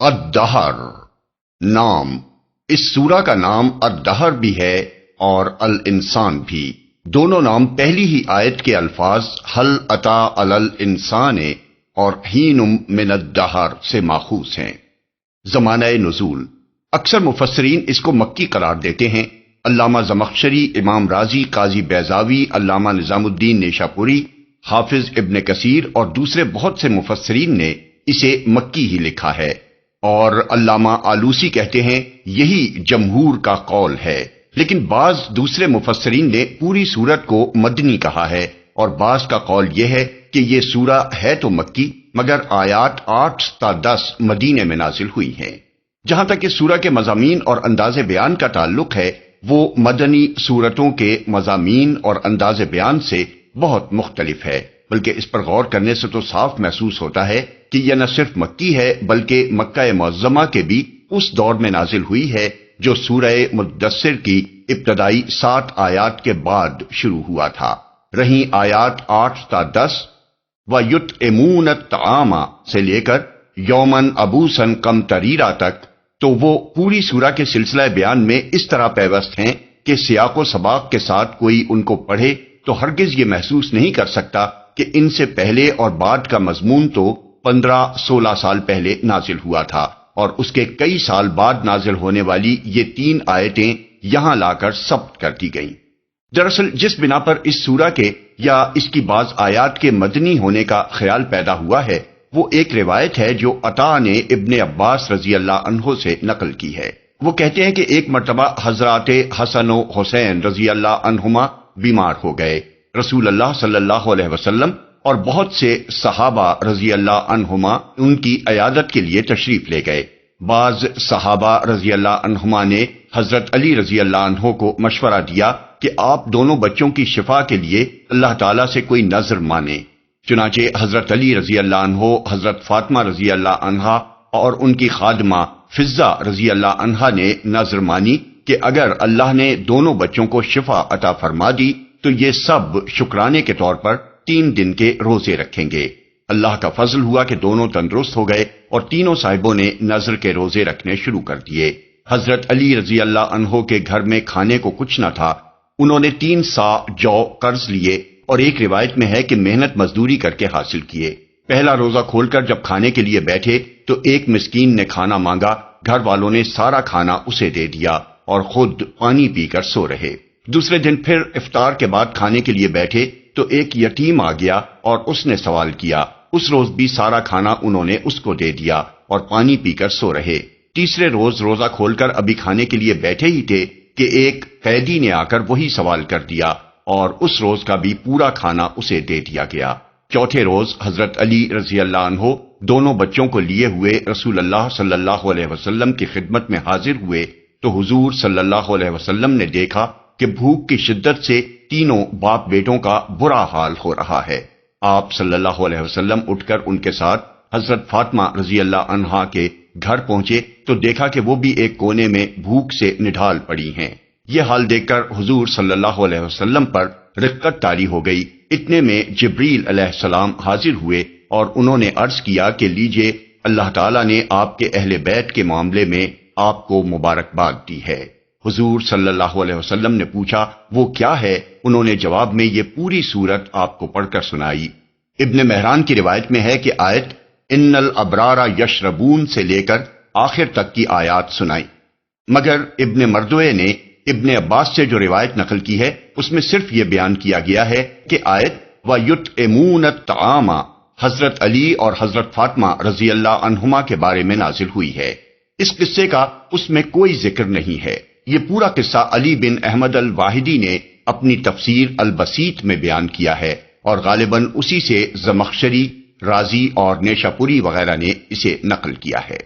الدہر نام، اس سورہ کا نام الدہر بھی ہے اور الانسان بھی۔ دونوں نام پہلی ہی آیت کے الفاظ ہل اتا علی الانسان اور حین من الدہر سے ماخوذ ہیں۔ زمانہ نزول، اکثر مفسرین اس کو مکی قرار دیتے ہیں۔ علامہ زمخشری، امام رازی، قاضی بیضاوی، علامہ نظام الدین نیشاپوری، حافظ ابن کثیر اور دوسرے بہت سے مفسرین نے اسے مکی ہی لکھا ہے، اور علامہ آلوسی کہتے ہیں یہی جمہور کا قول ہے، لیکن بعض دوسرے مفسرین نے پوری سورت کو مدنی کہا ہے، اور بعض کا قول یہ ہے کہ یہ سورہ ہے تو مکی مگر آیات 8 تا 10 مدینے میں نازل ہوئی ہیں۔ جہاں تک اس سورہ کے مضامین اور انداز بیان کا تعلق ہے، وہ مدنی سورتوں کے مضامین اور انداز بیان سے بہت مختلف ہے، بلکہ اس پر غور کرنے سے تو صاف محسوس ہوتا ہے کہ یہ نہ صرف مکی ہے بلکہ مکہ معظمہ کے بھی اس دور میں نازل ہوئی ہے جو سورہ مدثر کی ابتدائی 7 آیات کے بعد شروع ہوا تھا۔ رہیں آیات 8 تا 10 وَيُطْعِمُونَ الطَّعَامَ سے لے کر یومن ابوسن قمطریرہ تک، تو وہ پوری سورہ کے سلسلہ بیان میں اس طرح پیوست ہیں کہ سیاق و سباق کے ساتھ کوئی ان کو پڑھے تو ہرگز یہ محسوس نہیں کر سکتا کہ ان سے پہلے اور بعد کا مضمون تو 15-16 سال پہلے نازل ہوا تھا، اور اس کے کئی سال بعد نازل ہونے والی یہ 3 آیتیں یہاں لا کر ثبت کر دی گئیں۔ دراصل جس بنا پر اس سورہ کے یا اس کی بعض آیات کے مدنی ہونے کا خیال پیدا ہوا ہے، وہ ایک روایت ہے جو عطا نے ابن عباس رضی اللہ عنہ سے نقل کی ہے۔ وہ کہتے ہیں کہ ایک مرتبہ حضرات حسن و حسین رضی اللہ عنہما بیمار ہو گئے۔ رسول اللہ صلی اللہ علیہ وسلم اور بہت سے صحابہ رضی اللہ عنہما ان کی عیادت کے لیے تشریف لے گئے۔ بعض صحابہ رضی اللہ عنہما نے حضرت علی رضی اللہ عنہ کو مشورہ دیا کہ آپ دونوں بچوں کی شفا کے لیے اللہ تعالیٰ سے کوئی نذر مانیں۔ چنانچہ حضرت علی رضی اللہ عنہ، حضرت فاطمہ رضی اللہ عنہا اور ان کی خادمہ فضہ رضی اللہ عنہا نے نذر مانی کہ اگر اللہ نے دونوں بچوں کو شفا عطا فرما دی تو یہ سب شکرانے کے طور پر 3 دن کے روزے رکھیں گے۔ اللہ کا فضل ہوا کہ دونوں تندرست ہو گئے اور تینوں صاحبوں نے نذر کے روزے رکھنے شروع کر دیے۔ حضرت علی رضی اللہ عنہ کے گھر میں کھانے کو کچھ نہ تھا۔ انہوں نے 3 سا جو قرض لیے اور ایک روایت میں ہے کہ محنت مزدوری کر کے حاصل کیے۔ پہلا روزہ کھول کر جب کھانے کے لیے بیٹھے تو ایک مسکین نے کھانا مانگا، گھر والوں نے سارا کھانا اسے دے دیا اور خود پانی پی کر سو رہے۔ دوسرے دن پھر افطار کے بعد کھانے کے لیے بیٹھے تو ایک یتیم آ گیا اور اس نے سوال کیا۔ اس روز بھی سارا کھانا انہوں نے اس کو دے دیا اور پانی پی کر سو رہے۔ تیسرے روز روزہ کھول کر ابھی کھانے کے لیے بیٹھے ہی تھے کہ ایک قیدی نے آ کر وہی سوال کر دیا اور اس روز کا بھی پورا کھانا اسے دے دیا گیا۔ چوتھے روز حضرت علی رضی اللہ عنہ دونوں بچوں کو لیے ہوئے رسول اللہ صلی اللہ علیہ وسلم کی خدمت میں حاضر ہوئے تو حضور صلی اللہ علیہ وسلم نے دیکھا کہ بھوک کی شدت سے تینوں باپ بیٹوں کا برا حال ہو رہا ہے۔ آپ صلی اللہ علیہ وسلم اٹھ کر ان کے ساتھ حضرت فاطمہ رضی اللہ عنہا کے گھر پہنچے تو دیکھا کہ وہ بھی ایک کونے میں بھوک سے نڈھال پڑی ہیں۔ یہ حال دیکھ کر حضور صلی اللہ علیہ وسلم پر رقت طاری ہو گئی۔ اتنے میں جبریل علیہ السلام حاضر ہوئے اور انہوں نے عرض کیا کہ لیجئے، اللہ تعالیٰ نے آپ کے اہل بیت کے معاملے میں آپ کو مبارکباد دی ہے۔ حضور صلی اللہ علیہ وسلم نے پوچھا وہ کیا ہے؟ انہوں نے جواب میں یہ پوری سورت آپ کو پڑھ کر سنائی۔ ابن مہران کی روایت میں ہے کہ آیت ان الابرار یشربون سے لے کر آخر تک کی آیات سنائی، مگر ابن مردوے نے ابن عباس سے جو روایت نقل کی ہے اس میں صرف یہ بیان کیا گیا ہے کہ آیت وَيُطْعِمُونَ الطَّعَامَ حضرت علی اور حضرت فاطمہ رضی اللہ عنہما کے بارے میں نازل ہوئی ہے۔ اس قصے کا اس میں کوئی ذکر نہیں ہے۔ یہ پورا قصہ علی بن احمد الواحدی نے اپنی تفسیر البسیط میں بیان کیا ہے، اور غالباً اسی سے زمخشری، رازی اور نیشاپوری وغیرہ نے اسے نقل کیا ہے۔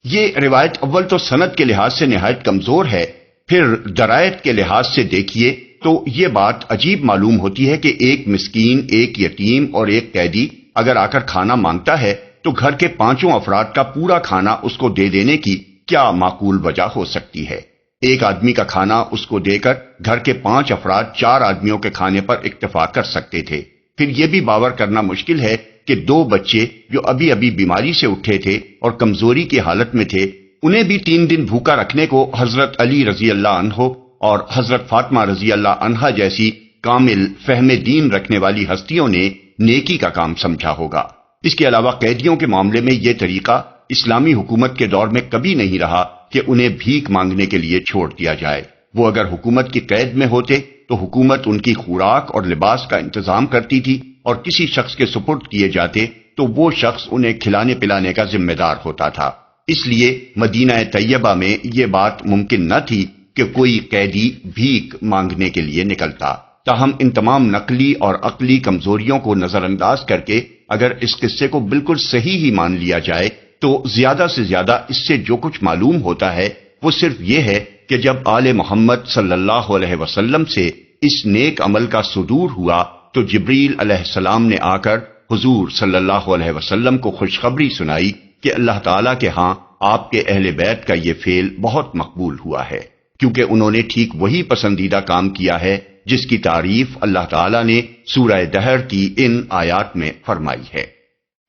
یہ روایت اول تو سند کے لحاظ سے نہایت کمزور ہے، پھر درایت کے لحاظ سے دیکھیے تو یہ بات عجیب معلوم ہوتی ہے کہ ایک مسکین، ایک یتیم اور ایک قیدی اگر آ کر کھانا مانگتا ہے تو گھر کے 5 افراد کا پورا کھانا اس کو دے دینے کی کیا معقول وجہ ہو سکتی ہے؟ ایک آدمی کا کھانا اس کو دے کر گھر کے 5 افراد 4 آدمیوں کے کھانے پر اکتفا کر سکتے تھے۔ پھر یہ بھی باور کرنا مشکل ہے کہ 2 بچے جو ابھی ابھی بیماری سے اٹھے تھے اور کمزوری کی حالت میں تھے، انہیں بھی 3 دن بھوکا رکھنے کو حضرت علی رضی اللہ عنہ اور حضرت فاطمہ رضی اللہ عنہا جیسی کامل فہم دین رکھنے والی ہستیوں نے نیکی کا کام سمجھا ہوگا۔ اس کے علاوہ قیدیوں کے معاملے میں یہ طریقہ اسلامی حکومت کے دور میں کبھی نہیں رہا کہ انہیں بھیک مانگنے کے لیے چھوڑ دیا جائے۔ وہ اگر حکومت کی قید میں ہوتے تو حکومت ان کی خوراک اور لباس کا انتظام کرتی تھی، اور کسی شخص کے سپرد کیے جاتے تو وہ شخص انہیں کھلانے پلانے کا ذمہ دار ہوتا تھا۔ اس لیے مدینہ طیبہ میں یہ بات ممکن نہ تھی کہ کوئی قیدی بھیک مانگنے کے لیے نکلتا۔ تاہم ان تمام نقلی اور عقلی کمزوریوں کو نظر انداز کر کے اگر اس قصے کو بالکل صحیح ہی مان لیا جائے تو زیادہ سے زیادہ اس سے جو کچھ معلوم ہوتا ہے وہ صرف یہ ہے کہ جب آل محمد صلی اللہ علیہ وسلم سے اس نیک عمل کا صدور ہوا تو جبریل علیہ السلام نے آ کر حضور صلی اللہ علیہ وسلم کو خوشخبری سنائی کہ اللہ تعالیٰ کے ہاں آپ کے اہل بیت کا یہ فعل بہت مقبول ہوا ہے، کیونکہ انہوں نے ٹھیک وہی پسندیدہ کام کیا ہے جس کی تعریف اللہ تعالیٰ نے سورہ دہر کی ان آیات میں فرمائی ہے۔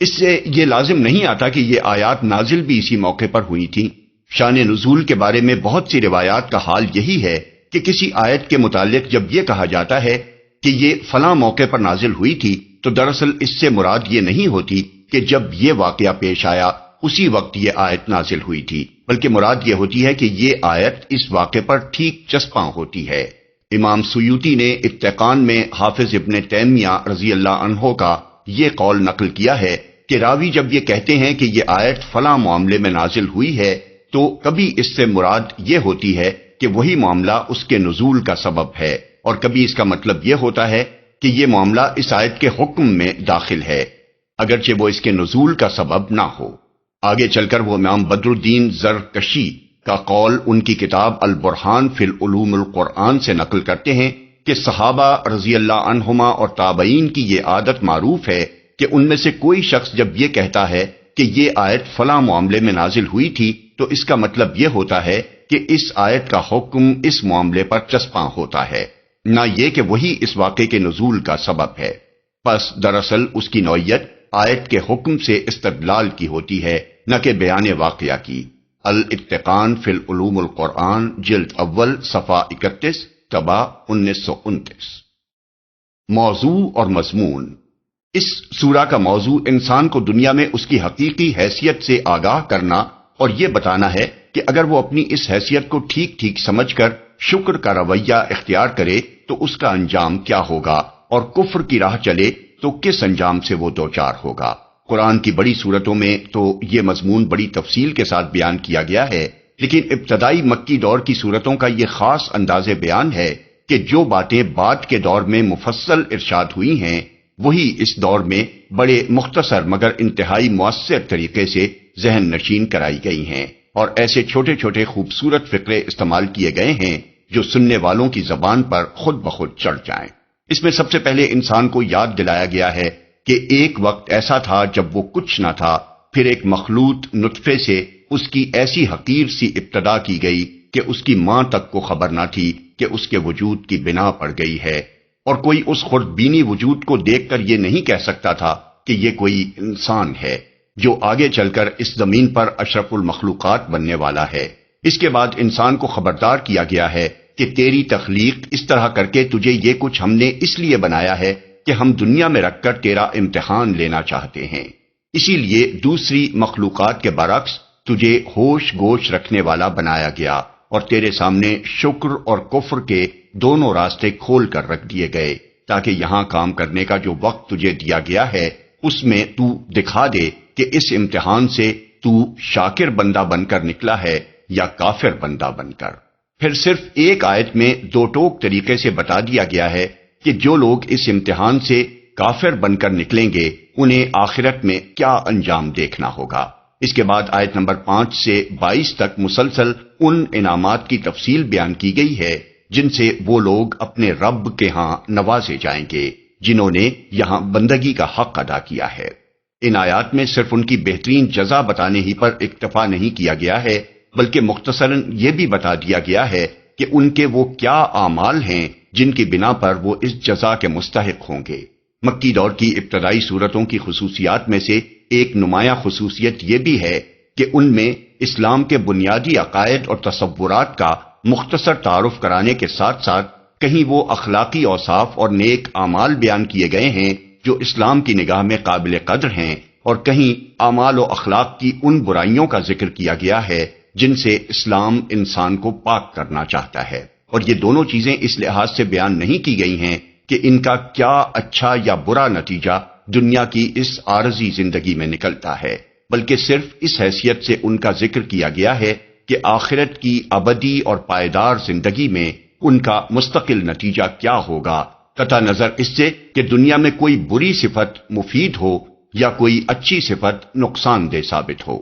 اس سے یہ لازم نہیں آتا کہ یہ آیات نازل بھی اسی موقع پر ہوئی تھیں۔ شان نزول کے بارے میں بہت سی روایات کا حال یہی ہے کہ کسی آیت کے متعلق جب یہ کہا جاتا ہے کہ یہ فلاں موقع پر نازل ہوئی تھی تو دراصل اس سے مراد یہ نہیں ہوتی کہ جب یہ واقعہ پیش آیا اسی وقت یہ آیت نازل ہوئی تھی، بلکہ مراد یہ ہوتی ہے کہ یہ آیت اس واقعے پر ٹھیک چسپاں ہوتی ہے۔ امام سیوطی نے اتقان میں حافظ ابن تیمیہ رضی اللہ عنہ کا یہ قول نقل کیا ہے کہ راوی جب یہ کہتے ہیں کہ یہ آیت فلاں معاملے میں نازل ہوئی ہے تو کبھی اس سے مراد یہ ہوتی ہے کہ وہی معاملہ اس کے نزول کا سبب ہے، اور کبھی اس کا مطلب یہ ہوتا ہے کہ یہ معاملہ اس آیت کے حکم میں داخل ہے اگرچہ وہ اس کے نزول کا سبب نہ ہو۔ آگے چل کر وہ امام بدر الدین زرکشی کا قول ان کی کتاب البرہان فی العلوم القرآن سے نقل کرتے ہیں کہ صحابہ رضی اللہ عنہما اور تابعین کی یہ عادت معروف ہے کہ ان میں سے کوئی شخص جب یہ کہتا ہے کہ یہ آیت فلاں معاملے میں نازل ہوئی تھی تو اس کا مطلب یہ ہوتا ہے کہ اس آیت کا حکم اس معاملے پر چسپاں ہوتا ہے، نہ یہ کہ وہی اس واقعے کے نزول کا سبب ہے۔ پس دراصل اس کی نوعیت آیت کے حکم سے استدلال کی ہوتی ہے، نہ کہ بیان واقعہ کی۔ الاتقان فی العلوم القرآن جلد اول صفحہ 31 طبع 1929۔ موضوع اور مضمون۔ اس سورہ کا موضوع انسان کو دنیا میں اس کی حقیقی حیثیت سے آگاہ کرنا اور یہ بتانا ہے کہ اگر وہ اپنی اس حیثیت کو ٹھیک ٹھیک سمجھ کر شکر کا رویہ اختیار کرے تو اس کا انجام کیا ہوگا، اور کفر کی راہ چلے تو کس انجام سے وہ دوچار ہوگا۔ قرآن کی بڑی صورتوں میں تو یہ مضمون بڑی تفصیل کے ساتھ بیان کیا گیا ہے، لیکن ابتدائی مکی دور کی صورتوں کا یہ خاص انداز بیان ہے کہ جو باتیں بعد کے دور میں مفصل ارشاد ہوئی ہیں وہی اس دور میں بڑے مختصر مگر انتہائی مؤثر طریقے سے ذہن نشین کرائی گئی ہیں، اور ایسے چھوٹے چھوٹے خوبصورت فقرے استعمال کیے گئے ہیں جو سننے والوں کی زبان پر خود بخود چڑھ جائیں۔ اس میں سب سے پہلے انسان کو یاد دلایا گیا ہے کہ ایک وقت ایسا تھا جب وہ کچھ نہ تھا، پھر ایک مخلوط نطفے سے اس کی ایسی حقیر سی ابتدا کی گئی کہ اس کی ماں تک کو خبر نہ تھی کہ اس کے وجود کی بنا پڑ گئی ہے، اور کوئی اس خوردبینی وجود کو دیکھ کر یہ نہیں کہہ سکتا تھا کہ یہ کوئی انسان ہے جو آگے چل کر اس زمین پر اشرف المخلوقات بننے والا ہے۔ اس کے بعد انسان کو خبردار کیا گیا ہے کہ تیری تخلیق اس طرح کر کے تجھے یہ کچھ ہم نے اس لیے بنایا ہے کہ ہم دنیا میں رکھ کر تیرا امتحان لینا چاہتے ہیں، اسی لیے دوسری مخلوقات کے برعکس تجھے ہوش گوش رکھنے والا بنایا گیا، اور تیرے سامنے شکر اور کفر کے دونوں راستے کھول کر رکھ دیے گئے تاکہ یہاں کام کرنے کا جو وقت تجھے دیا گیا ہے اس میں تو دکھا دے کہ اس امتحان سے تو شاکر بندہ بن کر نکلا ہے یا کافر بندہ بن کر۔ پھر صرف ایک آیت میں دو ٹوک طریقے سے بتا دیا گیا ہے کہ جو لوگ اس امتحان سے کافر بن کر نکلیں گے انہیں آخرت میں کیا انجام دیکھنا ہوگا۔ اس کے بعد آیت نمبر 5 سے 22 تک مسلسل ان انعامات کی تفصیل بیان کی گئی ہے جن سے وہ لوگ اپنے رب کے ہاں نوازے جائیں گے جنہوں نے یہاں بندگی کا حق ادا کیا ہے۔ ان آیات میں صرف ان کی بہترین جزا بتانے ہی پر اکتفا نہیں کیا گیا ہے، بلکہ مختصراً یہ بھی بتا دیا گیا ہے کہ ان کے وہ کیا اعمال ہیں جن کی بنا پر وہ اس جزا کے مستحق ہوں گے۔ مکی دور کی ابتدائی صورتوں کی خصوصیات میں سے ایک نمایاں خصوصیت یہ بھی ہے کہ ان میں اسلام کے بنیادی عقائد اور تصورات کا مختصر تعارف کرانے کے ساتھ ساتھ کہیں وہ اخلاقی اوصاف اور نیک اعمال بیان کیے گئے ہیں جو اسلام کی نگاہ میں قابل قدر ہیں، اور کہیں اعمال و اخلاق کی ان برائیوں کا ذکر کیا گیا ہے جن سے اسلام انسان کو پاک کرنا چاہتا ہے۔ اور یہ دونوں چیزیں اس لحاظ سے بیان نہیں کی گئی ہیں کہ ان کا کیا اچھا یا برا نتیجہ دنیا کی اس عارضی زندگی میں نکلتا ہے، بلکہ صرف اس حیثیت سے ان کا ذکر کیا گیا ہے کہ آخرت کی ابدی اور پائیدار زندگی میں ان کا مستقل نتیجہ کیا ہوگا، قطع نظر اس سے کہ دنیا میں کوئی بری صفت مفید ہو یا کوئی اچھی صفت نقصان دہ ثابت ہو۔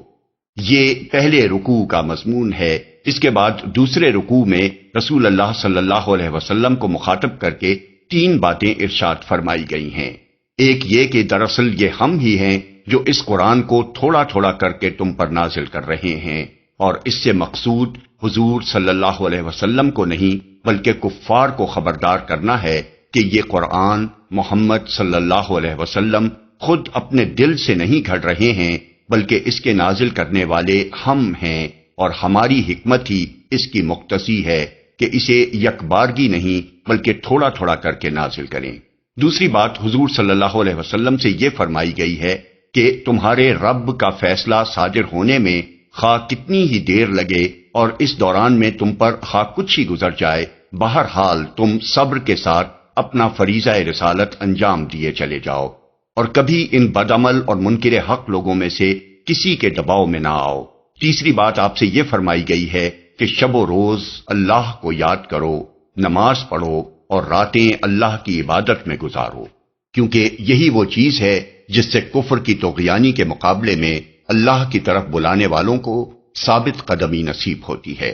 یہ پہلے رکوع کا مضمون ہے۔ اس کے بعد دوسرے رکوع میں رسول اللہ صلی اللہ علیہ وسلم کو مخاطب کر کے 3 باتیں ارشاد فرمائی گئی ہیں۔ ایک یہ کہ دراصل یہ ہم ہی ہیں جو اس قرآن کو تھوڑا تھوڑا کر کے تم پر نازل کر رہے ہیں، اور اس سے مقصود حضور صلی اللہ علیہ وسلم کو نہیں بلکہ کفار کو خبردار کرنا ہے کہ یہ قرآن محمد صلی اللہ علیہ وسلم خود اپنے دل سے نہیں گھڑ رہے ہیں، بلکہ اس کے نازل کرنے والے ہم ہیں، اور ہماری حکمت ہی اس کی مقتضی ہے کہ اسے یکبارگی نہیں بلکہ تھوڑا تھوڑا کر کے نازل کریں۔ دوسری بات حضور صلی اللہ علیہ وسلم سے یہ فرمائی گئی ہے کہ تمہارے رب کا فیصلہ صادر ہونے میں خواہ کتنی ہی دیر لگے اور اس دوران میں تم پر خواہ کچھ ہی گزر جائے، بہرحال تم صبر کے ساتھ اپنا فریضہ رسالت انجام دیے چلے جاؤ، اور کبھی ان بدعمل اور منکر حق لوگوں میں سے کسی کے دباؤ میں نہ آؤ۔ تیسری بات آپ سے یہ فرمائی گئی ہے کہ شب و روز اللہ کو یاد کرو، نماز پڑھو اور راتیں اللہ کی عبادت میں گزارو، کیونکہ یہی وہ چیز ہے جس سے کفر کی طغیانی کے مقابلے میں اللہ کی طرف بلانے والوں کو ثابت قدمی نصیب ہوتی ہے۔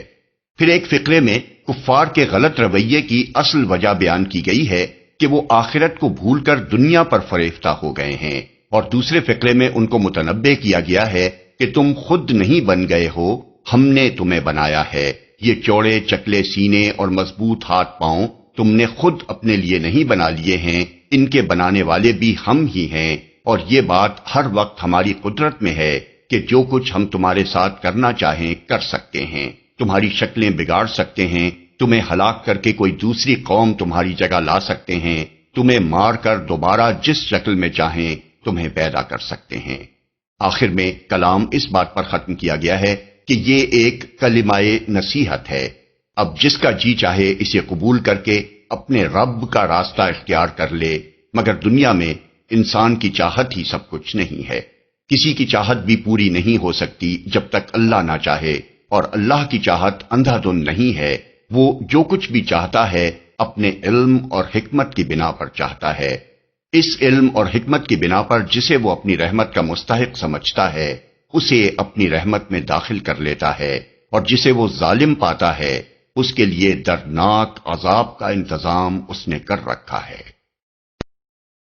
پھر ایک فقرے میں کفار کے غلط رویے کی اصل وجہ بیان کی گئی ہے کہ وہ آخرت کو بھول کر دنیا پر فریفتہ ہو گئے ہیں، اور دوسرے فقرے میں ان کو متنبہ کیا گیا ہے کہ تم خود نہیں بن گئے ہو، ہم نے تمہیں بنایا ہے۔ یہ چوڑے چکلے سینے اور مضبوط ہاتھ پاؤں تم نے خود اپنے لیے نہیں بنا لیے ہیں، ان کے بنانے والے بھی ہم ہی ہیں، اور یہ بات ہر وقت ہماری قدرت میں ہے کہ جو کچھ ہم تمہارے ساتھ کرنا چاہیں کر سکتے ہیں، تمہاری شکلیں بگاڑ سکتے ہیں، تمہیں ہلاک کر کے کوئی دوسری قوم تمہاری جگہ لا سکتے ہیں، تمہیں مار کر دوبارہ جس شکل میں چاہیں تمہیں پیدا کر سکتے ہیں۔ آخر میں کلام اس بات پر ختم کیا گیا ہے کہ یہ ایک کلمہ نصیحت ہے، اب جس کا جی چاہے اسے قبول کر کے اپنے رب کا راستہ اختیار کر لے، مگر دنیا میں انسان کی چاہت ہی سب کچھ نہیں ہے، کسی کی چاہت بھی پوری نہیں ہو سکتی جب تک اللہ نہ چاہے، اور اللہ کی چاہت اندھا دھند نہیں ہے، وہ جو کچھ بھی چاہتا ہے اپنے علم اور حکمت کی بنا پر چاہتا ہے۔ اس علم اور حکمت کی بنا پر جسے وہ اپنی رحمت کا مستحق سمجھتا ہے اسے اپنی رحمت میں داخل کر لیتا ہے، اور جسے وہ ظالم پاتا ہے اس کے لیے دردناک عذاب کا انتظام اس نے کر رکھا ہے۔